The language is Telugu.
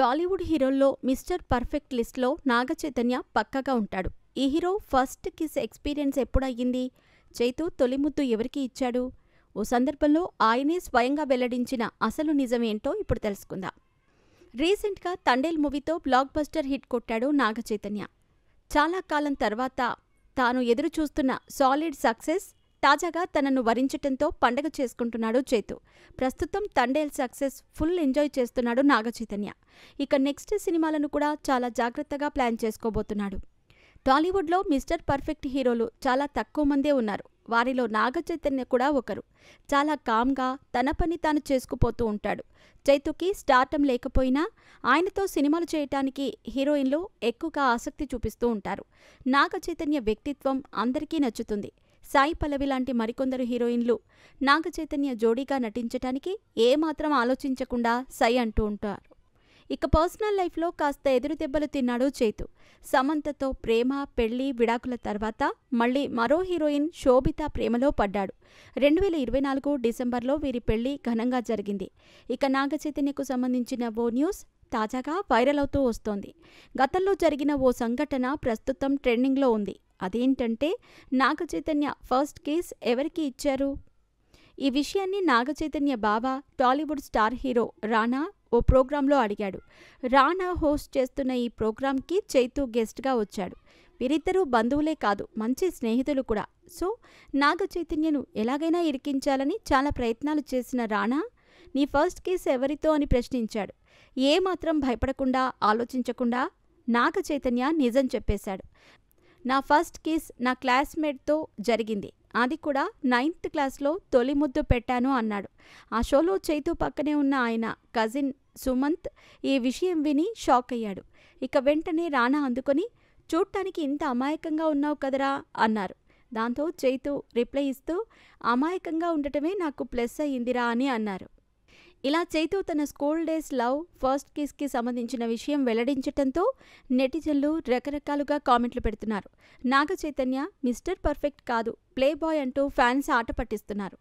టాలీవుడ్ హీరోల్లో మిస్టర్ పర్ఫెక్ట్ లిస్ట్లో నాగచైతన్య పక్కగా ఉంటాడు. ఈ హీరో ఫస్ట్ కిస్ ఎక్స్పీరియన్స్ ఎప్పుడయ్యింది? చైతు తొలి ముద్దు ఎవరికి ఇచ్చాడు? ఓ సందర్భంలో ఆయనే స్వయంగా వెల్లడించిన అసలు నిజమేంటో ఇప్పుడు తెలుసుకుందాం. రీసెంట్గా తండేల్ మూవీతో బ్లాక్ బస్టర్ హిట్ కొట్టాడు నాగచైతన్య. చాలా కాలం తర్వాత తాను ఎదురుచూస్తున్న సాలిడ్ సక్సెస్ తాజాగా తనను వరించటంతో పండగ చేసుకుంటున్నాడు చైతు. ప్రస్తుతం తండేల్ సక్సెస్ ఫుల్ ఎంజాయ్ చేస్తున్నాడు నాగచైతన్య. ఇక నెక్స్ట్ సినిమాలను కూడా చాలా జాగ్రత్తగా ప్లాన్ చేసుకోబోతున్నాడు. టాలీవుడ్లో మిస్టర్ పర్ఫెక్ట్ హీరోలు చాలా తక్కువ మందే ఉన్నారు. వారిలో నాగచైతన్య కూడా ఒకరు. చాలా కామ్గా తన పని తాను చేసుకుపోతూ ఉంటాడు. చైతుకి స్టార్టం లేకపోయినా ఆయనతో సినిమాలు చేయటానికి హీరోయిన్లు ఎక్కువగా ఆసక్తి చూపిస్తూ ఉంటారు. నాగచైతన్య వ్యక్తిత్వం అందరికీ నచ్చుతుంది. సాయి పల్లవి లాంటి మరికొందరు హీరోయిన్లు నాగచైతన్య జోడీగా నటించటానికి ఏమాత్రం ఆలోచించకుండా సై అంటూ ఉంటారు. ఇక పర్సనల్ లైఫ్లో కాస్త ఎదురుదెబ్బలు తిన్నాడు చైతు. సమంతతో ప్రేమ, పెళ్లి, విడాకుల తర్వాత మళ్లీ మరో హీరోయిన్ శోభిత ప్రేమలో పడ్డాడు. 2024 డిసెంబర్లో వీరి పెళ్లి ఘనంగా జరిగింది. ఇక నాగచైతన్యకు సంబంధించిన ఓ న్యూస్ తాజాగా వైరల్ అవుతూ వస్తోంది. గతంలో జరిగిన ఓ సంఘటన ప్రస్తుతం ట్రెండింగ్లో ఉంది. అదేంటంటే నాగచైతన్య ఫస్ట్ కిస్ ఎవరికి ఇచ్చారు? ఈ విషయాన్ని నాగచైతన్య బావ టాలీవుడ్ స్టార్ హీరో రానా ఓ ప్రోగ్రాంలో అడిగాడు. రానా హోస్ట్ చేస్తున్న ఈ ప్రోగ్రాంకి చైతు గెస్ట్గా వచ్చాడు. వీరిద్దరూ బంధువులే కాదు, మంచి స్నేహితులు కూడా. సో నాగచైతన్యను ఎలాగైనా ఇరికించాలని చాలా ప్రయత్నాలు చేసిన రానా నీ ఫస్ట్ కిస్ ఎవరితో అని ప్రశ్నించాడు. ఏమాత్రం భయపడకుండా, ఆలోచించకుండా నాగచైతన్య నిజం చెప్పేశాడు. నా ఫస్ట్ కిస్ నా క్లాస్మేట్తో జరిగింది. అది కూడా 9th క్లాస్లో తొలి ముద్దు పెట్టాను అన్నాడు. ఆ షోలో చైతు పక్కనే ఉన్న ఆయన కజిన్ సుమంత్ ఈ విషయం విని షాక్ అయ్యాడు. ఇక వెంటనే రానా అందుకొని చూడ్డానికి ఇంత అమాయకంగా ఉన్నావు కదరా అన్నారు. దాంతో చైతు రిప్లై ఇస్తూ అమాయకంగా ఉండటమే నాకు ప్లస్ అయ్యిందిరా అని అన్నారు. ఇలా చైతు తన స్కూల్ డేస్ లవ్ ఫస్ట్ కిస్కి సంబంధించిన విషయం వెల్లడించటంతో నెటిజన్లు రకరకాలుగా కామెంట్లు పెడుతున్నారు. నాగచైతన్య మిస్టర్ పర్ఫెక్ట్ కాదు, ప్లే బాయ్ అంటూ ఫ్యాన్స్ ఆట పట్టిస్తున్నారు.